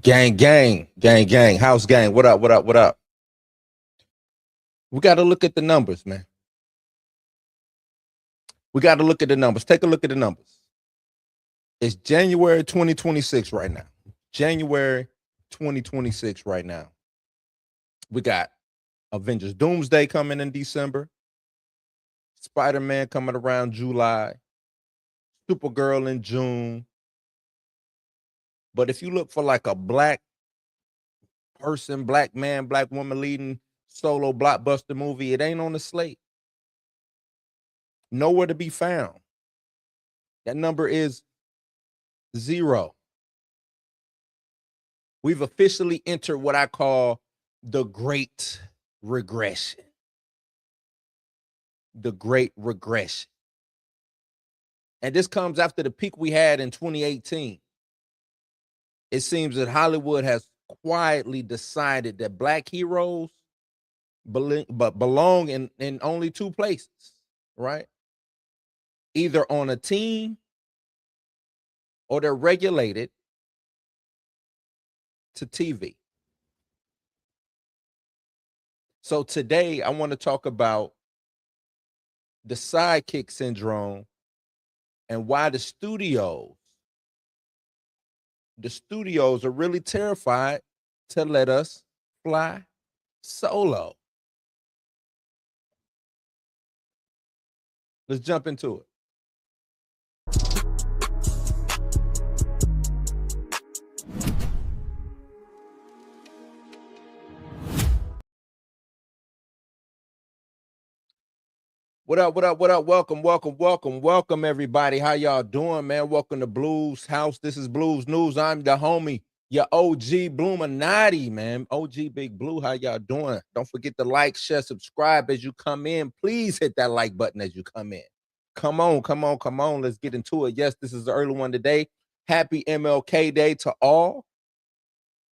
Gang, gang, gang, gang, house gang. What up, what up, what up? We got to look at the numbers, man. We got to look at the numbers. Take a look at the numbers. It's January 2026 right now. January 2026 right now. We got Avengers Doomsday coming in December. Spider-Man coming around July. Supergirl in June. But if you look for like a black person, black man, black woman leading solo blockbuster movie, it ain't on the slate. Nowhere to be found. That number is 0. We've officially entered what I call the Great Regression. The Great Regression. And this comes after the peak we had in 2018. It seems that Hollywood has quietly decided that black heroes belong in only two places, right? Either on a team or they're regulated to TV. So today I want to talk about the Sidekick syndrome and why the studios are really terrified to let us fly solo. Let's jump into it. What up, what up, what up? Welcome, everybody. How y'all doing, man? Welcome to Blues House. This is Blues News. I'm the homie, your OG Bluminati, man. OG Big Blue, how y'all doing? Don't forget to like, share, subscribe as you come in. Please hit that like button as you come in. Come on. Let's get into it. Yes, this is the early one today. Happy MLK Day to all.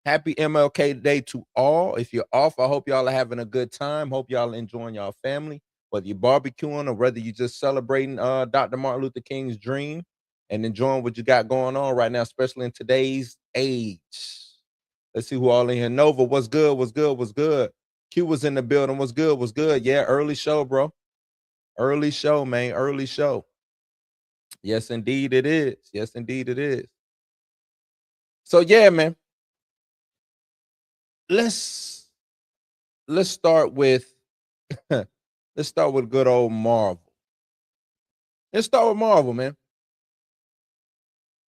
Happy MLK Day to all. If you're off, I hope y'all are having a good time. Hope y'all are enjoying y'all family. Whether you're barbecuing or whether you're just celebrating Dr. Martin Luther King's dream and enjoying what you got going on right now, especially in today's age. Let's see who all in here. Nova, what's good? Q was in the building. What's good? Yeah, early show, bro. Early show, man. Early show. Yes, indeed it is. So, yeah, man. Let's start with let's start with good old Marvel. Let's start with Marvel, man.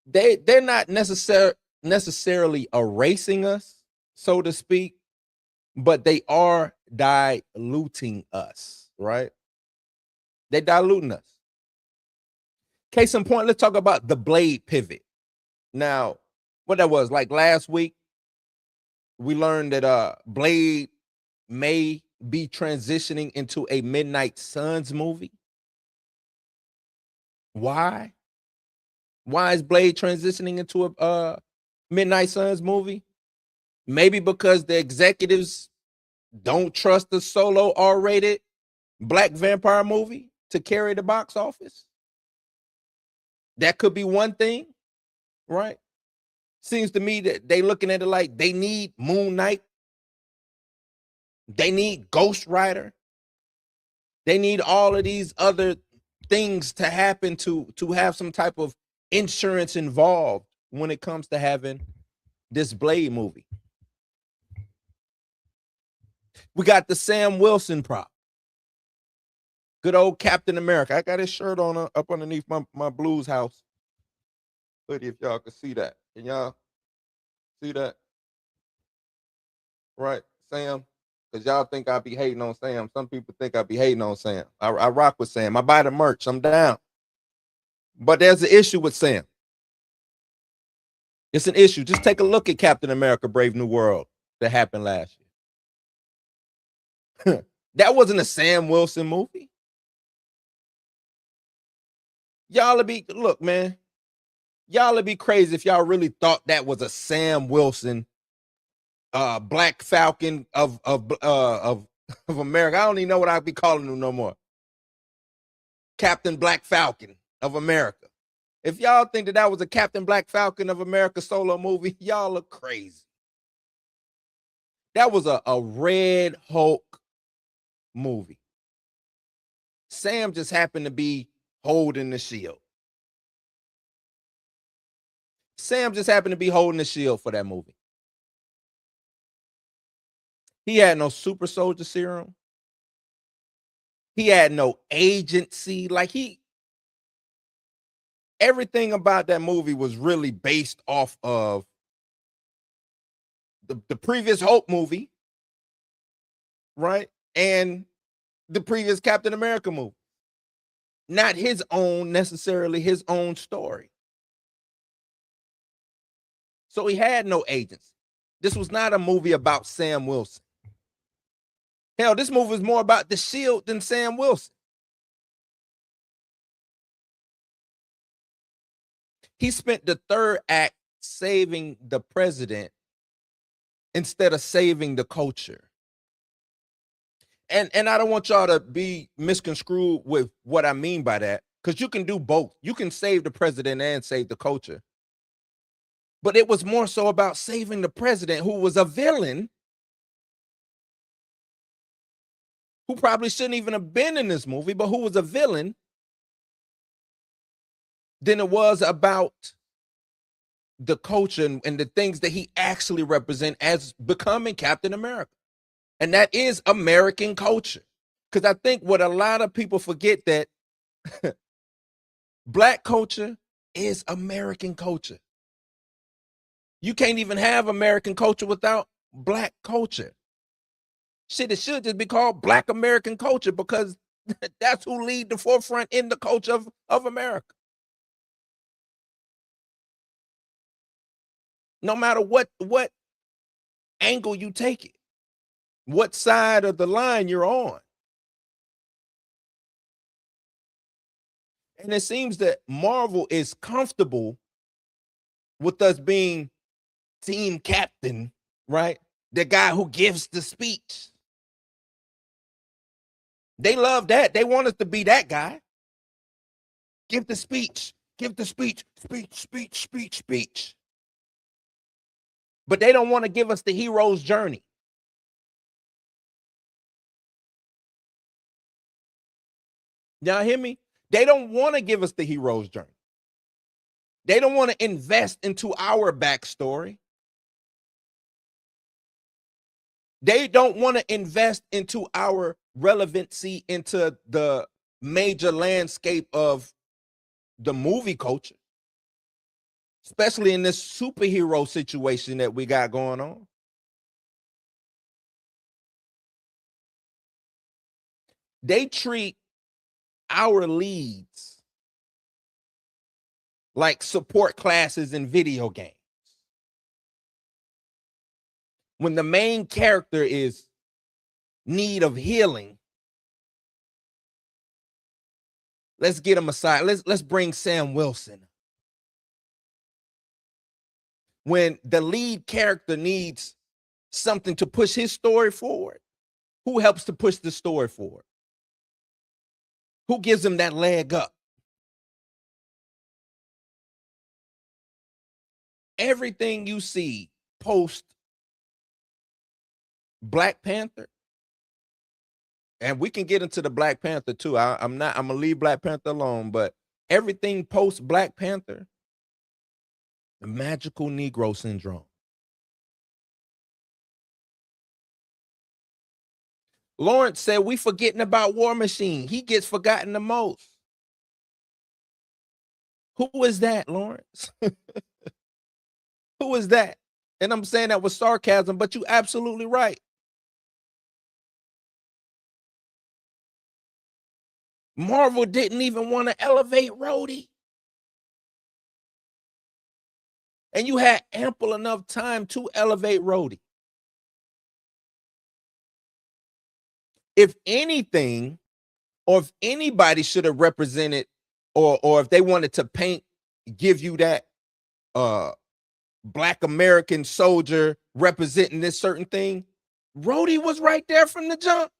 They're not necessarily erasing us, so to speak, but they are diluting us, right? They're diluting us. Case in point, let's talk about the Blade pivot. Now, what that was, like last week, we learned that Blade may be transitioning into a Midnight Suns movie. Why? Why is Blade transitioning into a Midnight Suns movie? Maybe because the executives don't trust the solo R-rated black vampire movie to carry the box office. That could be one thing, right? Seems to me that they looking at it like they need Moon Knight. They need Ghost Rider. They need all of these other things to happen to have some type of insurance involved when it comes to having this Blade movie. We got the Sam Wilson prop. Good old Captain America. I got his shirt on up underneath my Blues House hoodie, if y'all can see that. Can y'all see that? Right, Sam? Because y'all think I be hating on Sam. Some people think I be hating on Sam. I rock with Sam. I buy the merch. I'm down. But there's an issue with Sam. It's an issue. Just take a look at Captain America Brave New World that happened last year. That wasn't a Sam Wilson movie. Y'all would be, look, man. Y'all would be crazy if y'all really thought that was a Sam Wilson Black Falcon of America. I don't even know what I'd be calling him no more. Captain Black Falcon of America. If y'all think that was a Captain Black Falcon of America solo movie, y'all look crazy. That was a Red Hulk movie. Sam just happened to be holding the shield. Sam just happened to be holding the shield for that movie. He had no super soldier serum. He had no agency. Like everything about that movie was really based off of the previous Hulk movie, right? And the previous Captain America movie. Not necessarily his own story. So he had no agency. This was not a movie about Sam Wilson. Hell, this movie is more about the Shield than Sam Wilson. He spent the third act saving the president instead of saving the culture. And I don't want y'all to be misconstrued with what I mean by that, because you can do both. You can save the president and save the culture. But it was more so about saving the president, who was a villain, who probably shouldn't even have been in this movie, but who was a villain, than it was about the culture and the things that he actually represent as becoming Captain America. And that is American culture. Because I think what a lot of people forget, that Black culture is American culture. You can't even have American culture without Black culture. Shit, it should just be called Black American culture, because that's who lead the forefront in the culture of America. No matter what angle you take it, what side of the line you're on. And it seems that Marvel is comfortable with us being team captain, right? The guy who gives the speech. They love that. They want us to be that guy. Give the speech. Give the speech. Speech. But they don't want to give us the hero's journey. Y'all hear me? They don't want to give us the hero's journey. They don't want to invest into our backstory. They don't want to invest into our relevancy into the major landscape of the movie culture, especially in this superhero situation that we got going on. They treat our leads like support classes in video games, when the main character is need of healing. Let's get him aside. Let's bring Sam Wilson. When the lead character needs something to push his story forward, who helps to push the story forward? Who gives him that leg up? Everything you see post Black Panther, and we can get into the Black Panther too. I'm gonna leave Black Panther alone, but everything post Black Panther, the magical Negro syndrome. Lawrence said we forgetting about War Machine. He gets forgotten the most. Who is that, Lawrence? Who is that? And I'm saying that with sarcasm, but you're absolutely right. Marvel didn't even want to elevate Rhodey. And you had ample enough time to elevate Rhodey. If anything, or if anybody should have represented, or if they wanted to give you that Black American soldier representing this certain thing, Rhodey was right there from the jump.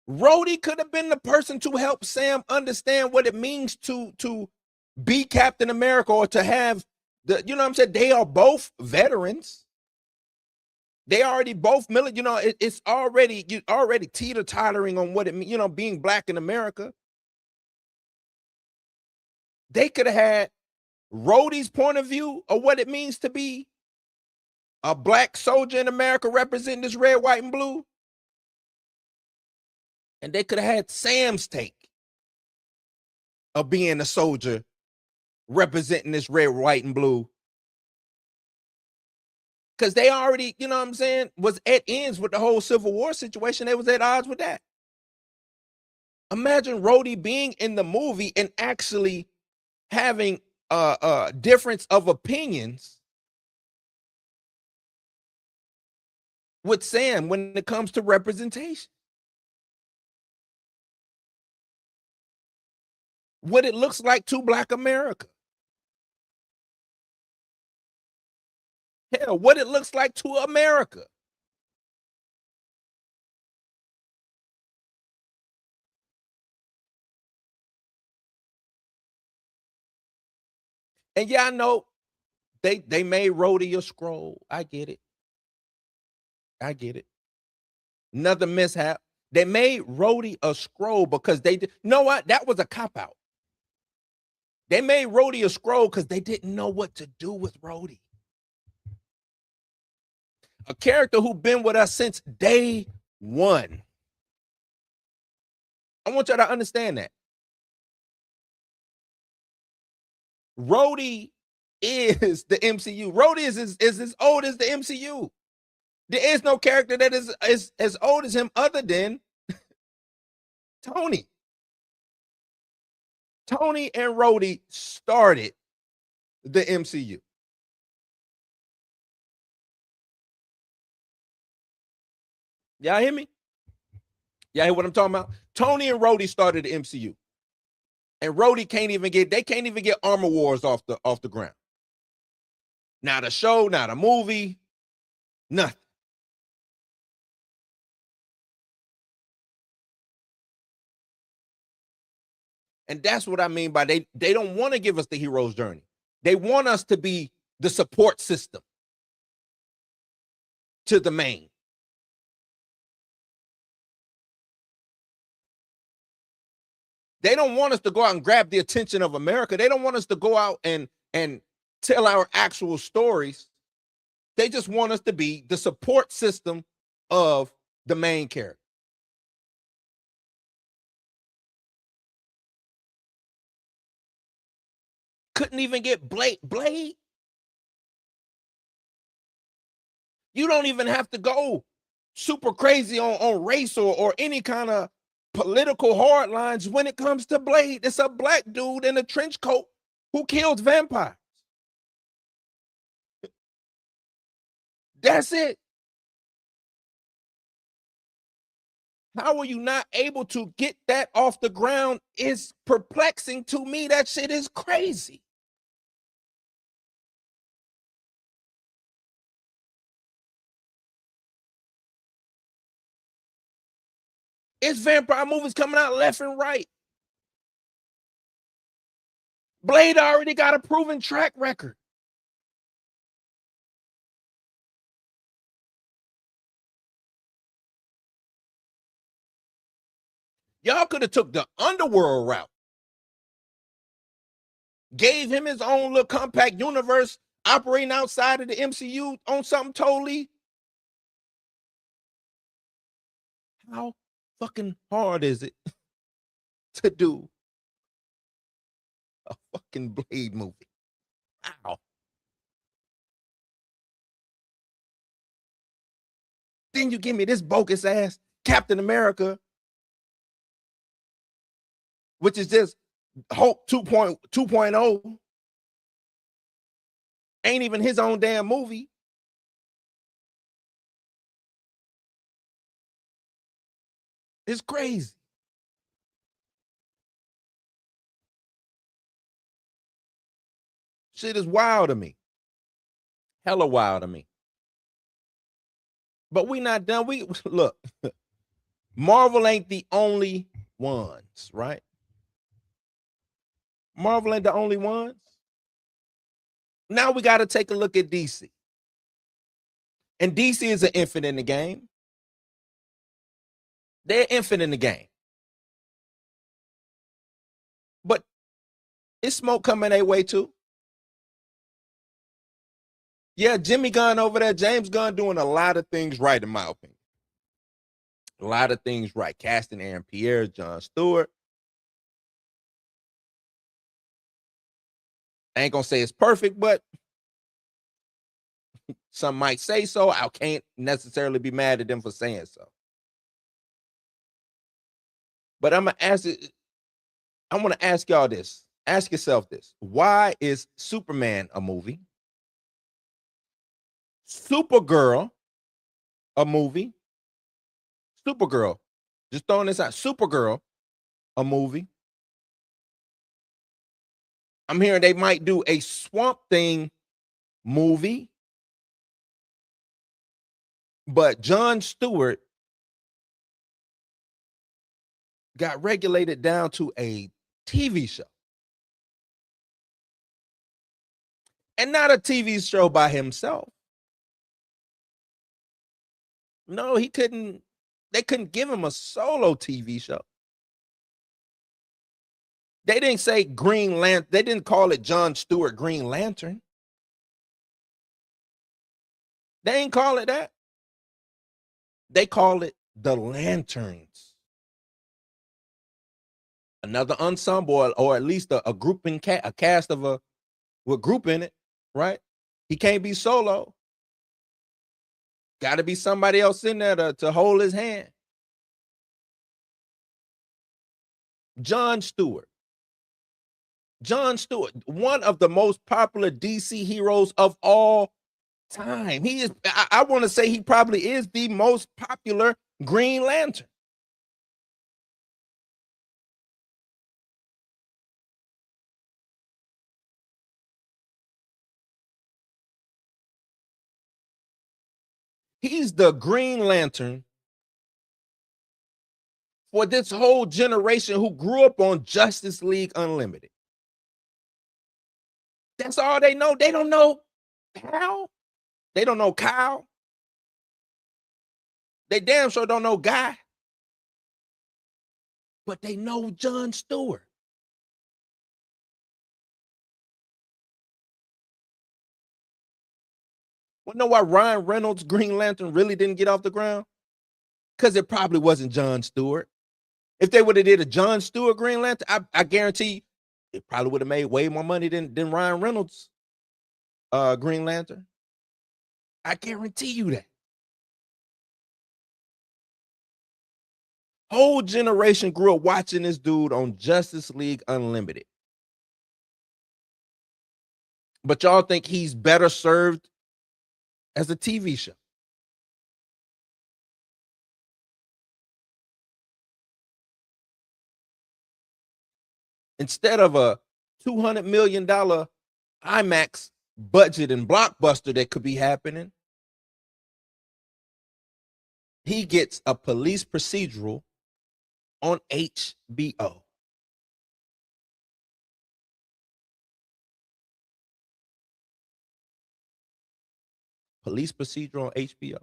Rhodey could have been the person to help Sam understand what it means to be Captain America or to have the, you know what I'm saying? They are both veterans. They already both military, you know, it's already, you already teeter-tottering on what it means, you know, being black in America. They could have had Rhodey's point of view of what it means to be a black soldier in America representing this red, white, and blue. And they could have had Sam's take of being a soldier representing this red, white, and blue. Because they already, you know what I'm saying, was at ends with the whole Civil War situation. They was at odds with that. Imagine Rhodey being in the movie and actually having a difference of opinions with Sam when it comes to representation. What it looks like to Black America. Hell, what it looks like to America. And yeah, I know they made Rhodey a scroll. I get it. I get it. Another mishap. They made Rhodey a scroll because they did. You know what? That was a cop-out. They made Rhodey a scroll because they didn't know what to do with Rhodey. A character who's been with us since day one. I want y'all to understand that. Rhodey is the MCU. Rhodey is as old as the MCU. There is no character that is as old as him other than Tony. Tony and Rhodey started the MCU. Y'all hear me? Y'all hear what I'm talking about? Tony and Rhodey started the MCU. And Rhodey can't even get Armor Wars off the ground. Not a show, not a movie, nothing. And that's what I mean by they don't want to give us the hero's journey. They want us to be the support system to the main. They don't want us to go out and grab the attention of America. They don't want us to go out and tell our actual stories. They just want us to be the support system of the main character. Couldn't even get Blade. You don't even have to go super crazy on race or any kind of political hard lines when it comes to Blade. It's a black dude in a trench coat who kills vampires. That's it. How are you not able to get that off the ground is perplexing to me. That shit is crazy. It's vampire movies coming out left and right. Blade already got a proven track record. Y'all could have took the underworld route. Gave him his own little compact universe operating outside of the MCU on something totally. How fucking hard is it to do a fucking Blade movie? How? Then you give me this bogus ass Captain America, which is just Hope 2.0. Ain't even his own damn movie. It's crazy. Shit is wild to me. Hella wild to me. But we not done. We look, Marvel ain't the only ones, right? Marvel ain't the only ones. Now we got to take a look at DC. And DC is an infant in the game. They're infant in the game. But it's smoke coming their way too. Yeah, Jimmy Gunn over there, James Gunn doing a lot of things right, in my opinion. A lot of things right. Casting Aaron Pierre, John Stewart. I ain't gonna say it's perfect, but some might say so. I can't necessarily be mad at them for saying so. But I'm gonna ask it. I want to ask y'all this. Ask yourself this. Why is Superman a movie? Supergirl a movie? Supergirl. Just throwing this out. Supergirl a movie. I'm hearing they might do a Swamp Thing movie. But John Stewart got regulated down to a TV show. And not a TV show by himself. No, he couldn't. They couldn't give him a solo TV show. They didn't say Green Lantern. They didn't call it John Stewart Green Lantern. They ain't call it that. They call it The Lanterns. Another ensemble, or at least a grouping, a cast of with group in it, right? He can't be solo. Got to be somebody else in there to hold his hand. John Stewart. John Stewart, one of the most popular DC heroes of all time. He is, I want to say he probably is the most popular Green Lantern. He's the Green Lantern for this whole generation who grew up on Justice League Unlimited. That's all they know. They don't know Hal. They don't know Kyle. They damn sure don't know Guy. But they know John Stewart. Well, know why Ryan Reynolds' Green Lantern really didn't get off the ground? Because it probably wasn't John Stewart. If they would have did a John Stewart Green Lantern, I guarantee it probably would have made way more money than Ryan Reynolds' Green Lantern. I guarantee you that. Whole generation grew up watching this dude on Justice League Unlimited. But y'all think he's better served as a TV show? Instead of a $200 million IMAX budget and blockbuster that could be happening, he gets a police procedural on HBO. Police procedural on HBO.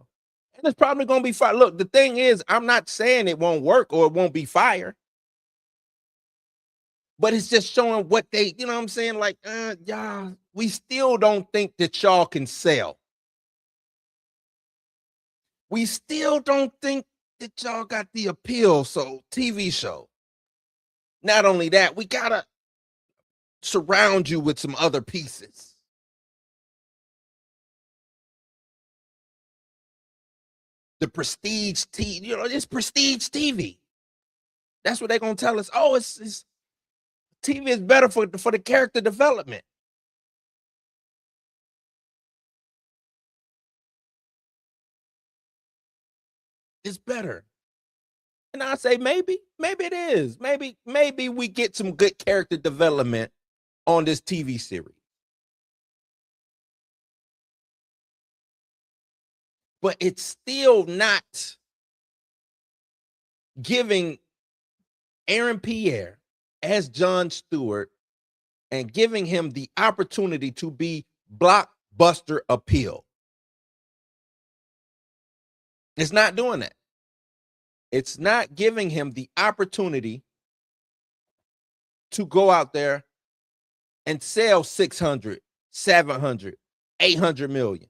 And it's probably going to be fire. Look, the thing is, I'm not saying it won't work or it won't be fire. But it's just showing what they, you know what I'm saying? Like, y'all, we still don't think that y'all can sell. We still don't think that y'all got the appeal. So, TV show. Not only that, we got to surround you with some other pieces. The prestige TV, you know, it's prestige TV. That's what they're going to tell us. Oh, it's TV is better for the character development. It's better. And I say maybe it is. Maybe we get some good character development on this TV series. But it's still not giving Aaron Pierre as John Stewart and giving him the opportunity to be blockbuster appeal. It's not doing that. It's not giving him the opportunity to go out there and sell 600, 700, 800 million.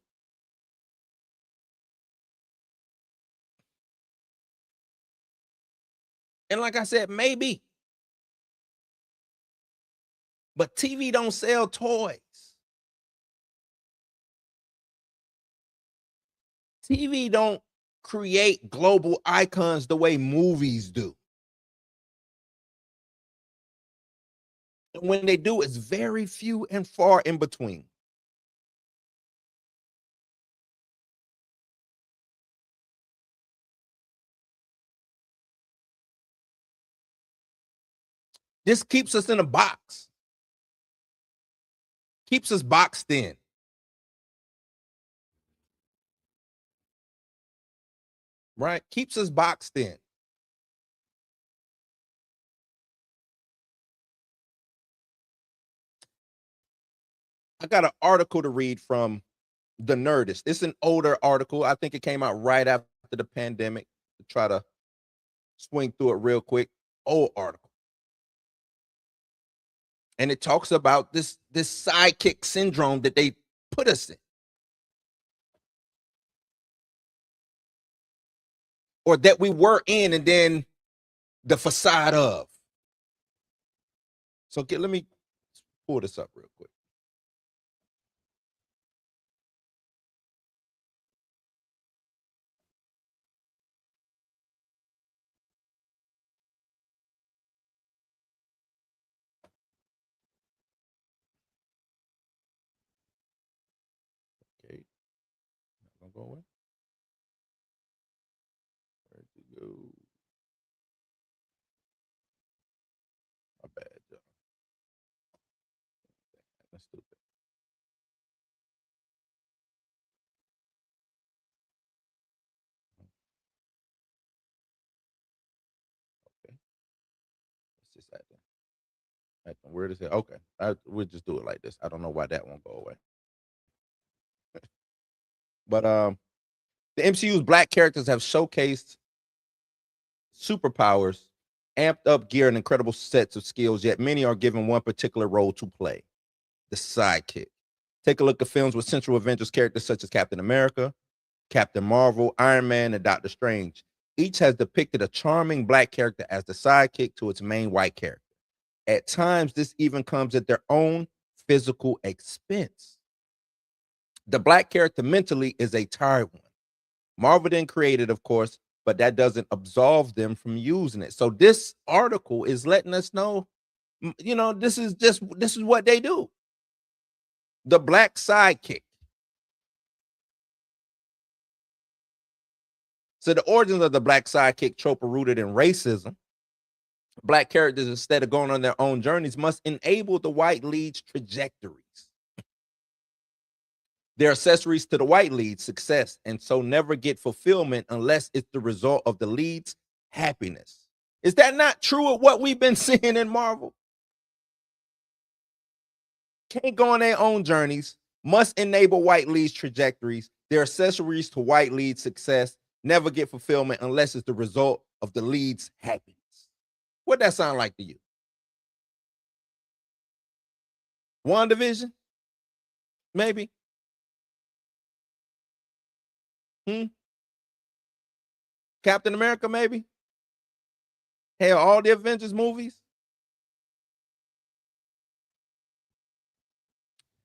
And like I said, maybe. But TV don't sell toys. TV don't create global icons the way movies do. And when they do, it's very few and far in between. This keeps us in a box. Keeps us boxed in. Right? Keeps us boxed in. I got an article to read from The Nerdist. It's an older article. I think it came out right after the pandemic. To try to swing through it real quick. Old article. And it talks about this sidekick syndrome that they put us in. Or that we were in, and then the facade of. So let me pull this up real quick. Okay. Not gonna go away. Where'd you go? My bad, y'all. That's stupid. Okay. Let's just add that. Where is it? Okay. We'll just do it like this. I don't know why that won't go away. But the MCU's black characters have showcased superpowers, amped up gear, and incredible sets of skills, yet many are given one particular role to play: the sidekick. Take a look at films with central Avengers characters such as Captain America, Captain Marvel, Iron Man, and Doctor Strange. Each has depicted a charming black character as the sidekick to its main white character. At times, this even comes at their own physical expense. The black character mentally is a tired one. Marvel didn't create it, of course, but that doesn't absolve them from using it. So this article is letting us know, this is what they do. The black sidekick. So the origins of the black sidekick trope are rooted in racism. Black characters, instead of going on their own journeys, must enable the white lead's trajectories. They're accessories to the white lead's success, and so never get fulfillment unless it's the result of the lead's happiness. Is that not true of what we've been seeing in Marvel? Can't go on their own journeys, must enable white lead's trajectories. They're accessories to white lead's success, never get fulfillment unless it's the result of the lead's happiness. What that sound like to you? WandaVision? Maybe. Captain America, maybe. Hell, all the Avengers movies.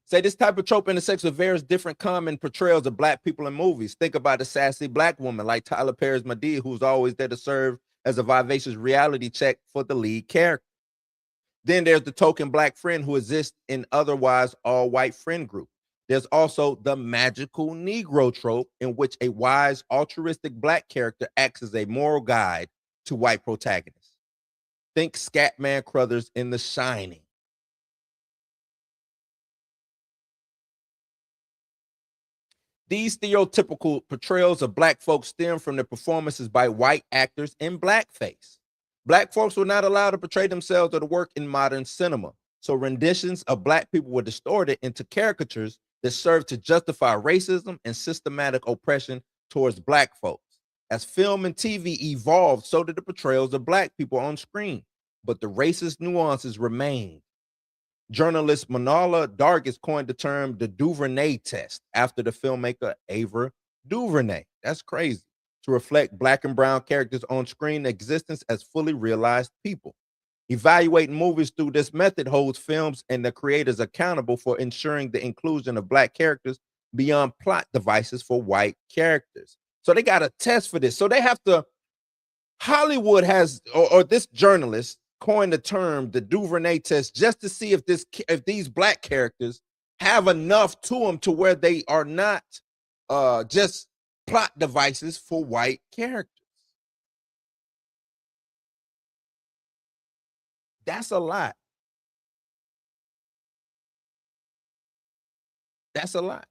Say this type of trope intersects with various different common portrayals of black people in movies. Think about the sassy black woman like Tyler Perry's Madea, who's always there to serve as a vivacious reality check for the lead character. Then there's the token black friend who exists in otherwise all white friend group. There's also the magical Negro trope, in which a wise, altruistic black character acts as a moral guide to white protagonists. Think Scatman Crothers in The Shining. These stereotypical portrayals of black folks stem from the performances by white actors in blackface. Black folks were not allowed to portray themselves or to work in modern cinema. So renditions of black people were distorted into caricatures that served to justify racism and systematic oppression towards black folks. As film and TV evolved, so did the portrayals of black people on screen, but the racist nuances remained. Journalist Manala Dargis coined the term the Duvernay test after the filmmaker Ava DuVernay. That's crazy. To reflect black and brown characters on screen existence as fully realized people. Evaluating movies through this method holds films and the creators accountable for ensuring the inclusion of black characters beyond plot devices for white characters. So they got a test for this. So they have to, Hollywood has, or this journalist coined the term the Duvernay test just to see if these black characters have enough to them to where they are not just plot devices for white characters. That's a lot. That's a lot.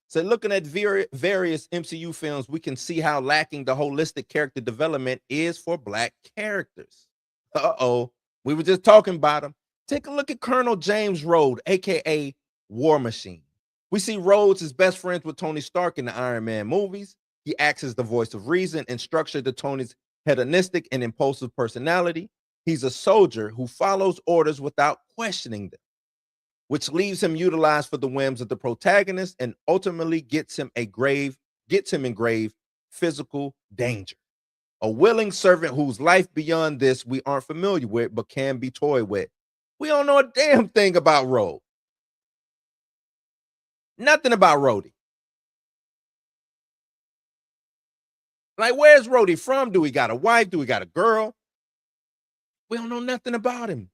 So looking at various MCU films, we can see how lacking the holistic character development is for black characters. Uh-oh. We were just talking about him. Take a look at Colonel James Rhodes, aka War Machine. We see Rhodes is best friends with Tony Stark in the Iron Man movies. He acts as the voice of reason and structure to Tony's hedonistic and impulsive personality. He's a soldier who follows orders without questioning them, which leaves him utilized for the whims of the protagonist and ultimately gets him in grave physical danger. A willing servant whose life beyond this we aren't familiar with but can be toyed with. We don't know a damn thing about Rhodes. Nothing about Rhodey. Like, where's Rhodey from? Do he got a wife? Do he got a girl? We don't know nothing about him.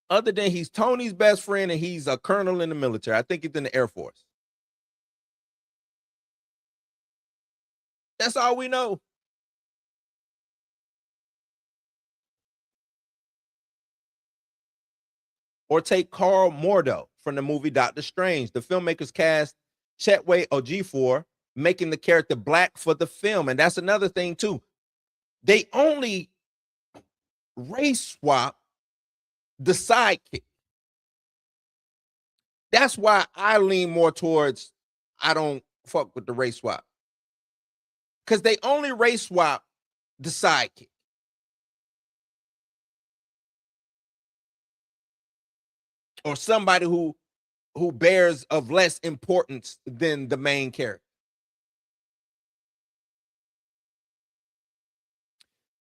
Other than he's Tony's best friend and he's a colonel in the military. I think he's in the Air Force. That's all we know. Or take Carl Mordo from the movie Doctor Strange. The filmmakers cast Chetway Ejiofor, making the character black for the film. And that's another thing, too. They only race swap the sidekick. That's why I lean more towards I don't fuck with the race swap. Because they only race swap the sidekick. Or somebody who bears of less importance than the main character.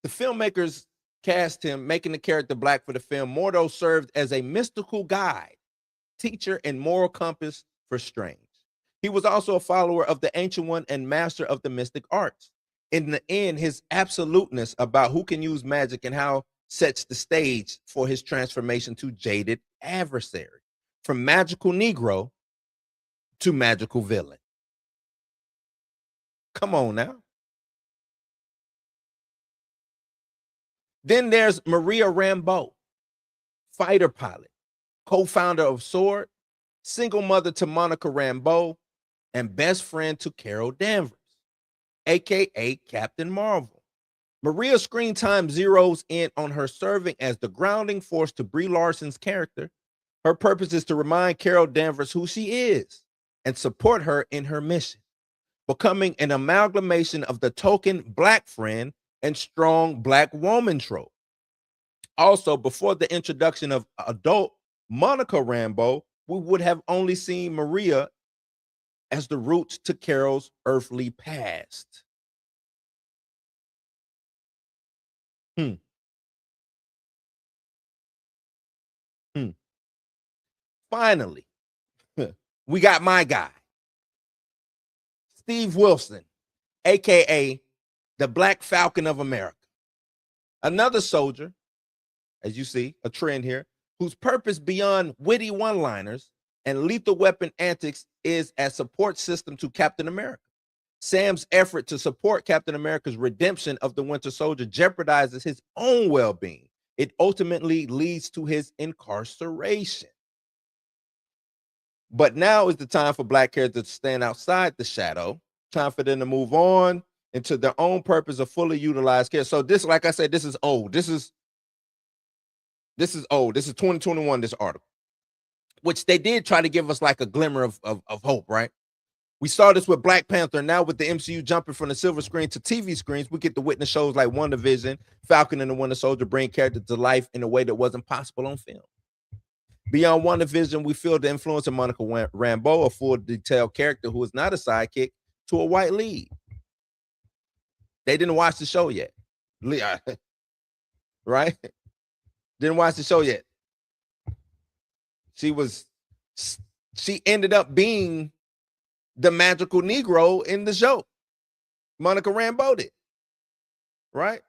The filmmakers cast him, making the character black for the film. Mordo served as a mystical guide, teacher, and moral compass for Strange. He was also a follower of the Ancient One and master of the mystic arts. In the end, his absoluteness about who can use magic and how sets the stage for his transformation to jaded adversary, from magical Negro to magical villain. Come on now. Then there's Maria Rambeau, fighter pilot, co-founder of Sword, single mother to Monica Rambeau, and best friend to Carol Danvers, aka Captain Marvel. Maria's screen time zeroes in on her serving as the grounding force to Brie Larson's character. Her purpose is to remind Carol Danvers who she is and support her in her mission, becoming an amalgamation of the token black friend and strong black woman trope. Also, before the introduction of adult Monica Rambeau, we would have only seen Maria as the roots to Carol's earthly past. Hmm. Hmm. Finally, we got my guy, Steve Wilson, aka the Black Falcon of America. Another soldier, as you see, a trend here, whose purpose beyond witty one-liners and lethal weapon antics is as support system to Captain America. Sam's effort to support Captain America's redemption of the Winter Soldier jeopardizes his own well-being. It ultimately leads to his incarceration. But now is the time for black characters to stand outside the shadow. Time for them to move on and to their own purpose of fully utilized care. So this, like I said, this is old. This is old. This is 2021, this article, which they did try to give us like a glimmer of hope, right? We saw this with Black Panther. Now with the MCU jumping from the silver screen to TV screens, we get to witness shows like WandaVision, Falcon and the Winter Soldier bring characters to life in a way that wasn't possible on film. Beyond WandaVision, we feel the influence of Monica Rambeau, a full detailed character who is not a sidekick to a white lead. They didn't watch the show yet. Right? Didn't watch the show yet. She ended up being the magical Negro in the show. Monica Rambeau did. Right?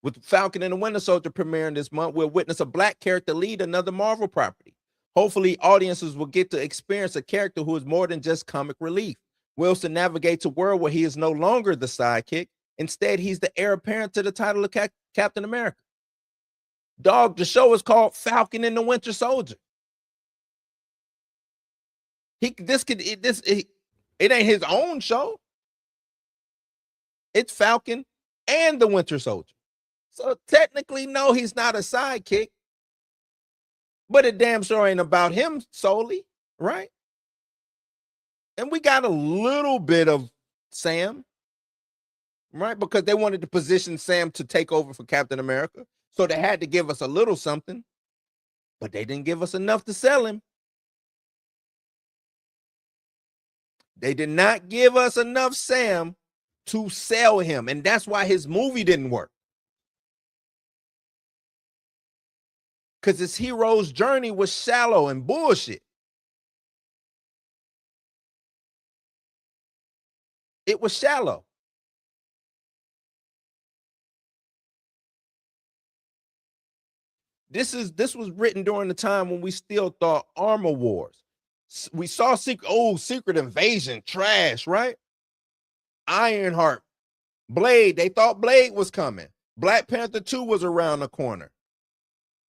With Falcon and the Winter Soldier premiering this month, we'll witness a Black character lead another Marvel property. Hopefully, audiences will get to experience a character who is more than just comic relief. Wilson navigates a world where he is no longer the sidekick. Instead, he's the heir apparent to the title of Captain America. Dog, the show is called Falcon and the Winter Soldier. It ain't his own show. It's Falcon and the Winter Soldier. So technically, no, he's not a sidekick. But it damn sure ain't about him solely, right? And we got a little bit of Sam, right? Because they wanted to position Sam to take over for Captain America. So they had to give us a little something, but they didn't give us enough to sell him. They did not give us enough Sam to sell him. And that's why his movie didn't work. Because his hero's journey was shallow and bullshit. It was shallow. This was written during the time when we still thought Armor Wars. We saw Secret Invasion, trash, right? Ironheart, Blade, they thought Blade was coming. Black Panther 2 was around the corner.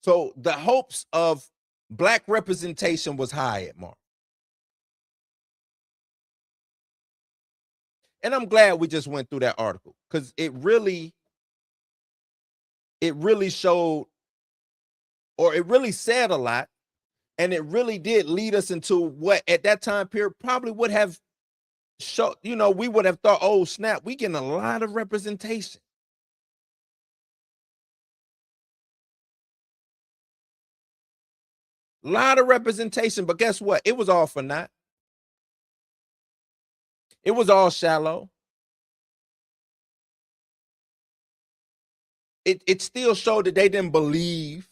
So the hopes of Black representation was high at Marvel. And I'm glad we just went through that article because it really showed, or it really said a lot, and it really did lead us into what at that time period probably would have showed, we would have thought, oh snap, we getting a lot of representation. A lot of representation, but guess what? It was all for naught. It was all shallow. It still showed that they didn't believe.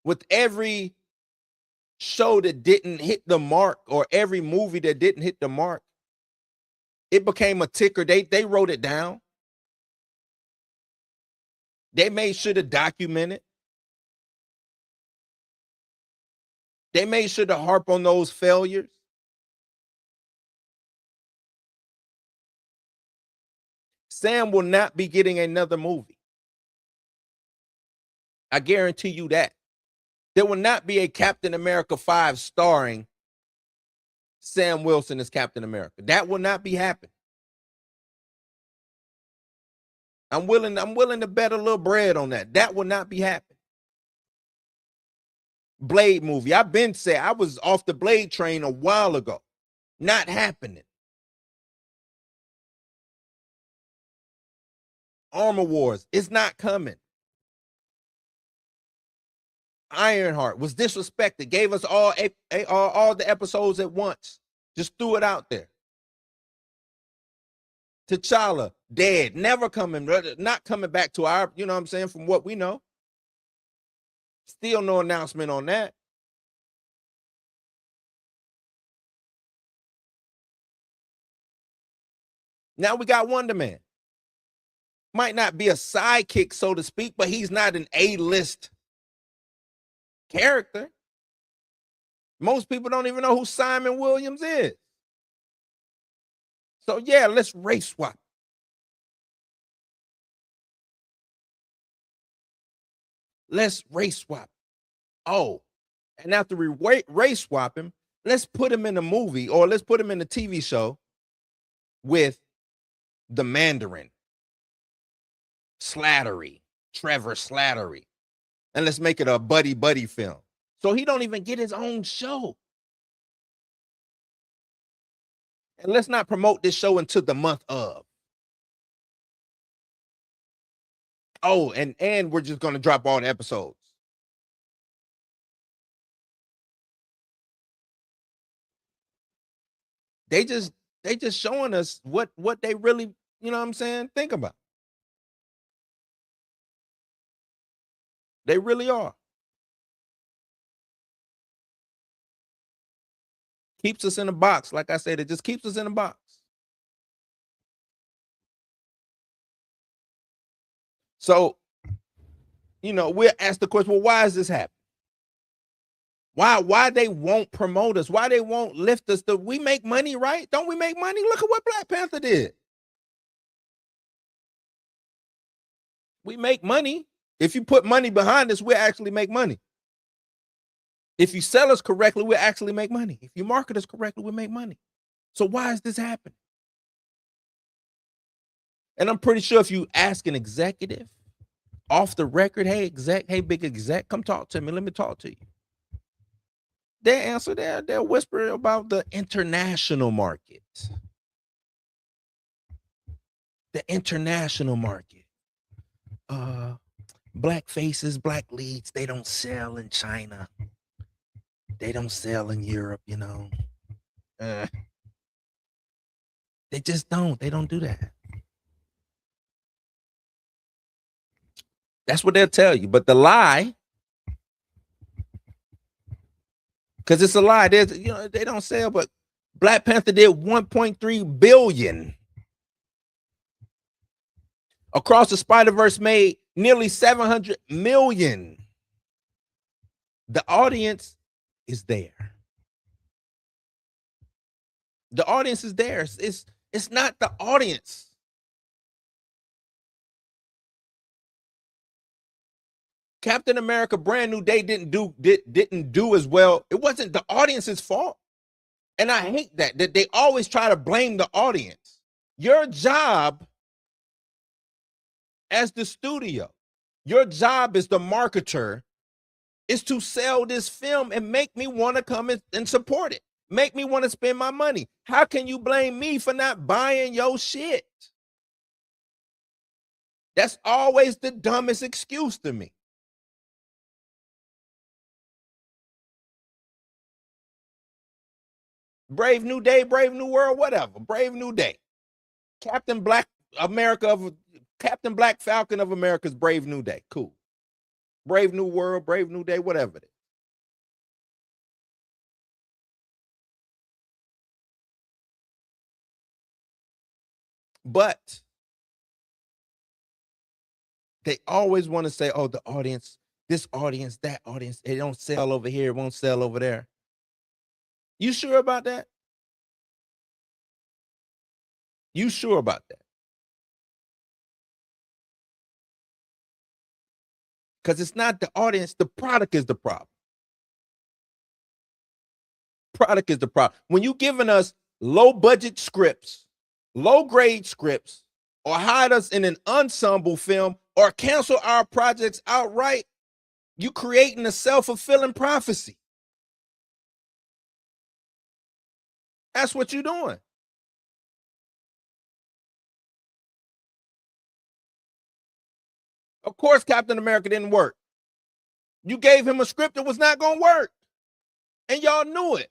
With every show that didn't hit the mark, or every movie that didn't hit the mark, it became a ticker. They wrote it down. They made sure to document it. They made sure to harp on those failures. Sam will not be getting another movie. I guarantee you that. There will not be a Captain America 5 starring Sam Wilson as Captain America. That will not be happening. I'm willing to bet a little bread on that. That will not be happening. Blade movie. I've been saying I was off the Blade train a while ago. Not happening. Armor Wars. It's not coming. Ironheart was disrespected. Gave us all the episodes at once. Just threw it out there. T'Challa, dead. Never coming. Not coming back to our, you know what I'm saying, from what we know. Still no announcement on that. Now we got Wonder Man. Might not be a sidekick, so to speak, but he's not an A-list character. Most people don't even know who Simon Williams is. So yeah, let's race swap. Let's race swap. Oh, And after we race swap him, let's put him in a movie or let's put him in a TV show with the Mandarin, Slattery, Trevor Slattery, and let's make it a buddy film. So he don't even get his own show. And let's not promote this show until the month of. Oh, and we're just going to drop all the episodes. They just showing us what they really, you know what I'm saying, think about. They really are. Keeps us in a box. Like I said, it just keeps us in a box. So, you know, we'll ask the question, well, why is this happening? Why they won't promote us? Why they won't lift us? We make money, right? Don't we make money? Look at what Black Panther did. We make money. If you put money behind us, we'll actually make money. If you sell us correctly, we'll actually make money. If you market us correctly, we'll make money. So why is this happening? And I'm pretty sure if you ask an executive off the record, hey, big exec, come talk to me. Let me talk to you. They'll answer that. They'll whisper about the international market. The international market. Black faces, black leads, they don't sell in China. They don't sell in Europe, you know. They just don't. They don't do that. That's what they'll tell you. But the lie, because it's a lie. There's, you know, they don't sell, but Black Panther did 1.3 billion. Across the Spider-Verse made nearly 700 million. The audience is there. The audience is there. It's not the audience. Captain America Brand New Day didn't do as well. It wasn't the audience's fault. And I hate that they always try to blame the audience. Your job as the studio, your job as the marketer is to sell this film and make me want to come and support it. Make me want to spend my money. How can you blame me for not buying your shit? That's always the dumbest excuse to me. Brave New Day, Brave New World, whatever. Brave New Day. Captain Black Falcon of America's Brave New Day. Cool. Brave New World, Brave New Day, whatever it is. But they always want to say, oh, the audience, this audience, that audience, it don't sell over here, it won't sell over there. You sure about that? You sure about that? Because it's not the audience, the product is the problem. Product is the problem. When you giving us low budget scripts, low grade scripts, or hide us in an ensemble film, or cancel our projects outright, you creating a self-fulfilling prophecy. That's what you're doing. Of course, Captain America didn't work. You gave him a script that was not going to work. And y'all knew it.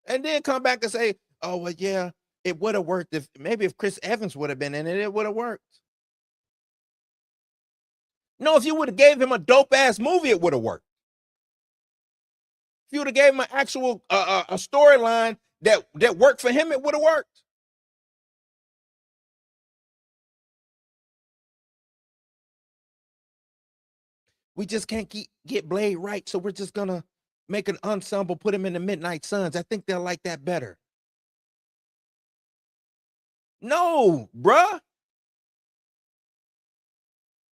And then come back and say, oh, well, yeah, it would have worked if Chris Evans would have been in it, it would have worked. No, if you would have gave him a dope ass movie, it would have worked. If you would have gave him an actual a storyline that worked for him, it would have worked. We just can't get Blade right, so we're just gonna make an ensemble, put him in the Midnight Suns. I think they'll like that better. No, bruh.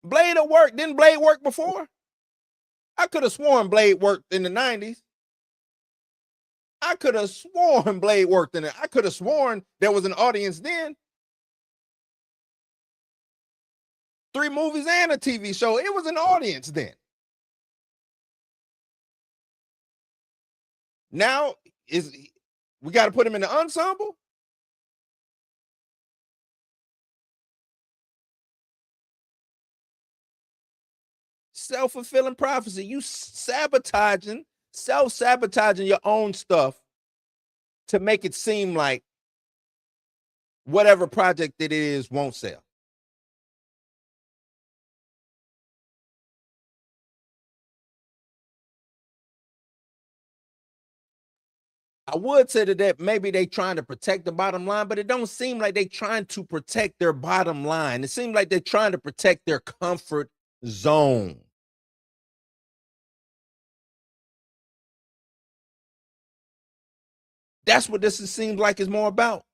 Blade will work. Didn't Blade work before? I could have sworn Blade worked in the 90s. I could have sworn Blade worked in it. I could have sworn there was an audience then. 3 movies and a TV show. It was an audience then. Now we got to put him in the ensemble? Self-fulfilling prophecy. You self-sabotaging your own stuff to make it seem like whatever project it is won't sell. I would say that maybe they trying to protect the bottom line, but it don't seem like they trying to protect their bottom line. It seems like they're trying to protect their comfort zone. That's what this seems like is more about.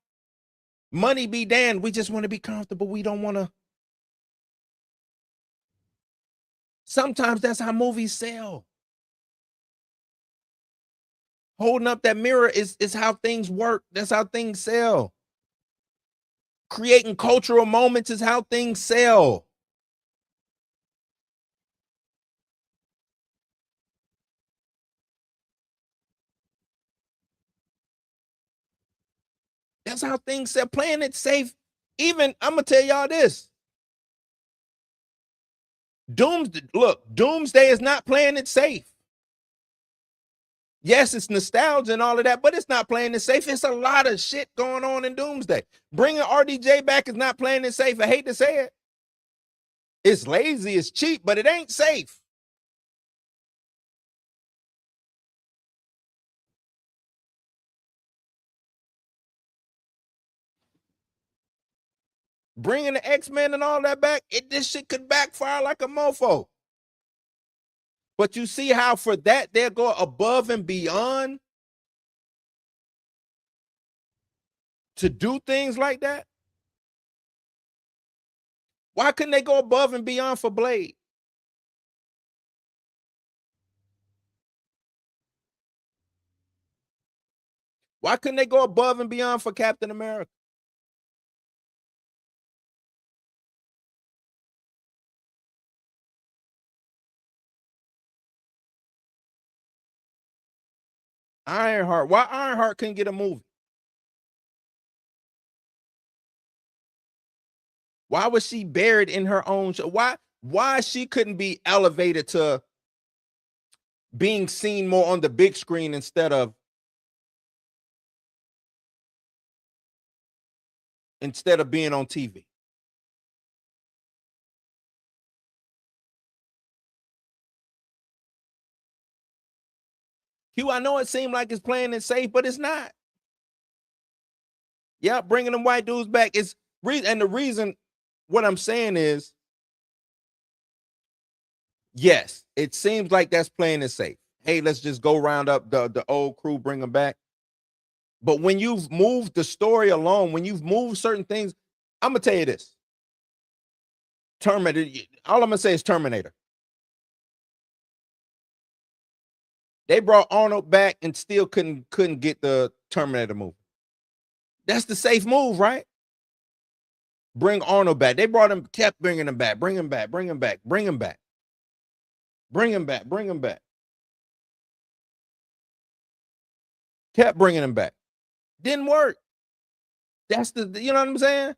Money be damned. We just want to be comfortable. We don't want to. Sometimes that's how movies sell. Holding up that mirror is how things work. That's how things sell. Creating cultural moments is how things sell. That's how things sell. Playing it safe. Even, I'm going to tell y'all this. Doomsday is not playing it safe. Yes, it's nostalgia and all of that, but it's not playing it safe. It's a lot of shit going on in Doomsday. Bringing RDJ back is not playing it safe. I hate to say it. It's lazy, it's cheap, but it ain't safe. Bringing the X-Men and all that back, this shit could backfire like a mofo. But you see how for that they'll go above and beyond to do things like that? Why couldn't they go above and beyond for Blade? Why couldn't they go above and beyond for Captain America? Ironheart. Why Ironheart couldn't get a movie? Why was she buried in her own show? Why she couldn't be elevated to being seen more on the big screen instead of being on TV? Q, I know it seemed like it's playing it safe, but it's not. Yeah, bringing them white dudes back is and the reason what I'm saying is, yes, it seems like that's playing it safe. Hey, let's just go round up the old crew, bring them back. But when you've moved the story along, when you've moved certain things, I'm gonna tell you this. Terminator, all I'm gonna say is Terminator. They brought Arnold back and still couldn't get the Terminator movie. That's the safe move, right? Bring Arnold back. They brought him, kept bringing him back, bring him back, bring him back, bring him back, bring him back, bring him back. Kept bringing him back. Didn't work. That's you know what I'm saying?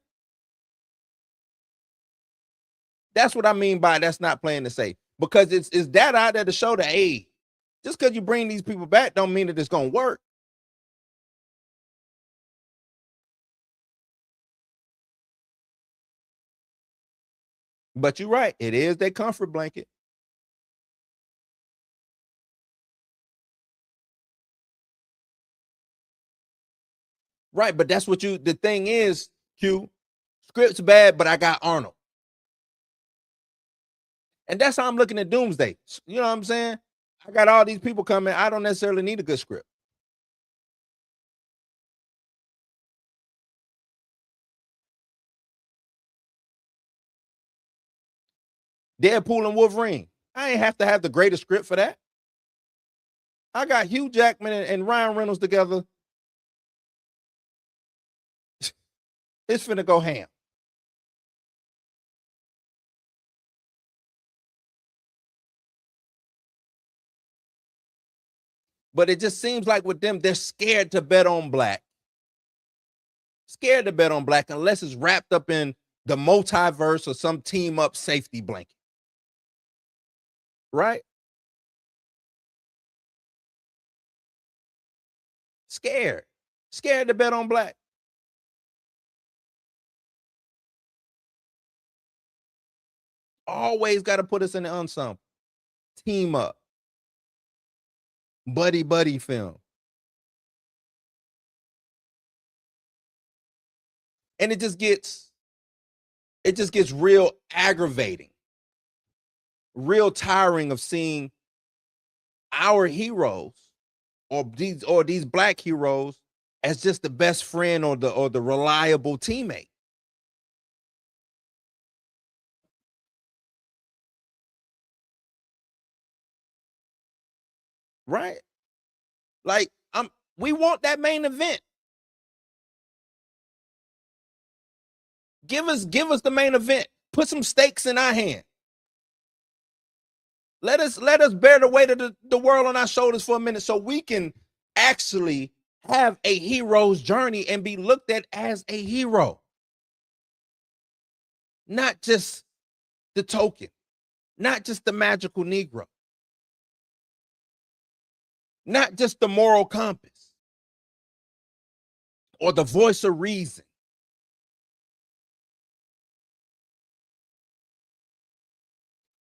That's what I mean by that's not playing the safe. Because it's that out there to show that, hey, just because you bring these people back don't mean that it's gonna work. But you're right, it is their comfort blanket. Right, but that's what the thing is, Q, script's bad, but I got Arnold. And that's how I'm looking at Doomsday. You know what I'm saying? I got all these people coming. I don't necessarily need a good script. Deadpool and Wolverine. I ain't have to have the greatest script for that. I got Hugh Jackman and Ryan Reynolds together. It's finna go ham. But it just seems like with them, they're scared to bet on black. Scared to bet on black unless it's wrapped up in the multiverse or some team up safety blanket. Right? Scared. Scared to bet on black. Always got to put us in the ensemble. Team up. Buddy film. And it just gets real aggravating, real tiring of seeing our heroes or these black heroes as just the best friend or the reliable teammate. Right? Like we want that main event. Give us the main event. Put some stakes in our hand. Let us bear the weight of the world on our shoulders for a minute so we can actually have a hero's journey and be looked at as a hero. Not just the token, not just the magical Negro, not just the moral compass or the voice of reason.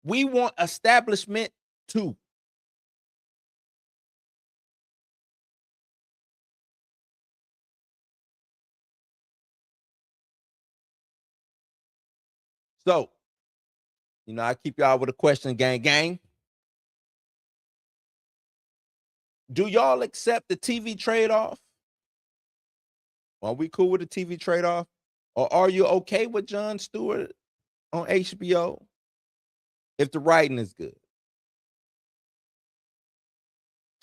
We want establishment too. So, I keep y'all with a question, gang. Do y'all accept the TV trade-off? Are we cool with the TV trade-off? Or are you okay with John Stewart on HBO if the writing is good?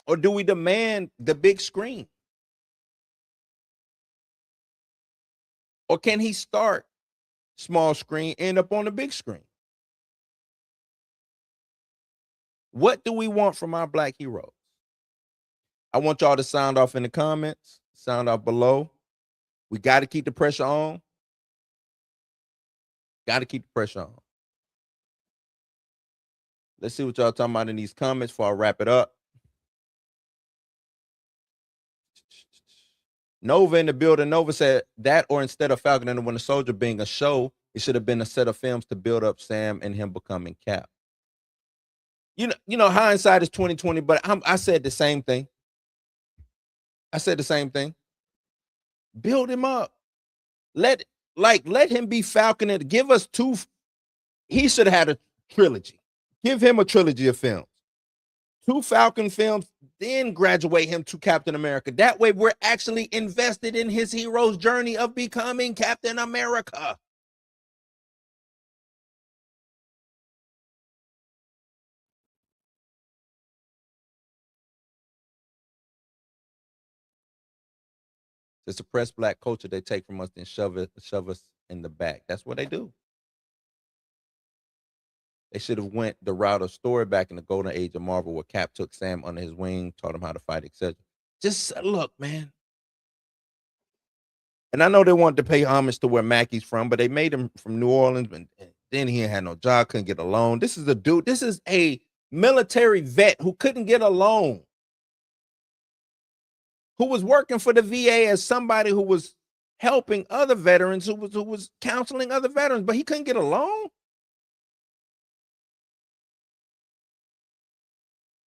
Or do we demand the big screen? Or can he start small screen, end up on the big screen? What do we want from our black heroes? I want y'all to sound off in the comments, sound off below. We got to keep the pressure on. Got to keep the pressure on. Let's see what y'all talking about in these comments before I wrap it up. Nova in the building. Nova said that, or instead of Falcon and the Winter Soldier being a show, it should have been a set of films to build up Sam and him becoming Cap. You know, hindsight is 2020, but I said the same thing. Build him up. Let him be Falcon and give us two. He should have had a trilogy. Give him a trilogy of films. 2 Falcon films, then graduate him to Captain America. That way we're actually invested in his hero's journey of becoming Captain America. To suppress black culture, they take from us and shove us in the back. That's what they do. They should have went the route of story back in the golden age of Marvel, where Cap took Sam under his wing, taught him how to fight, etc. Just look, man. And I know they wanted to pay homage to where Mackey's from, but they made him from New Orleans, and then he had no job, couldn't get a loan. This is a dude. This is a military vet who couldn't get a loan, who was working for the VA as somebody who was helping other veterans, who was counseling other veterans, but he couldn't get a loan.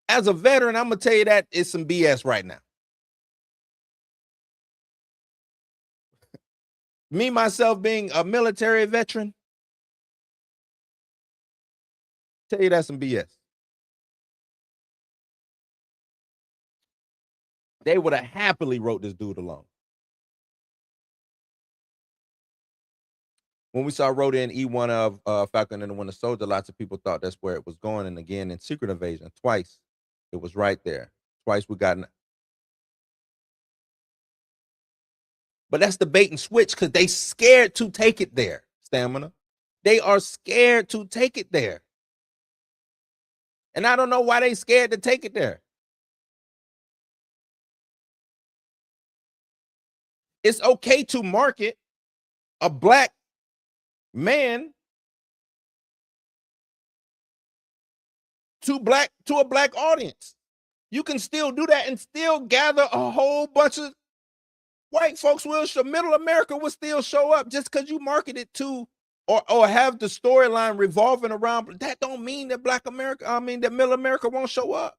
As a veteran, I'm gonna tell you that it's some BS right now. Me, myself, being a military veteran, tell you that's some BS. They would have happily wrote this dude alone. when we saw Rhoda in E1 of Falcon and the Winter Soldier, lots of people thought that's where it was going. And again, in Secret Invasion, twice it was right there. Twice we got. But that's the bait and switch because they scared to take it there. Stamina. They are scared to take it there. And I don't know why they scared to take it there. It's okay to market a black man to a black audience. You can still do that and still gather a whole bunch of white folks. Middle America will still show up just because you market it to or have the storyline revolving around. That don't mean that that middle America won't show up.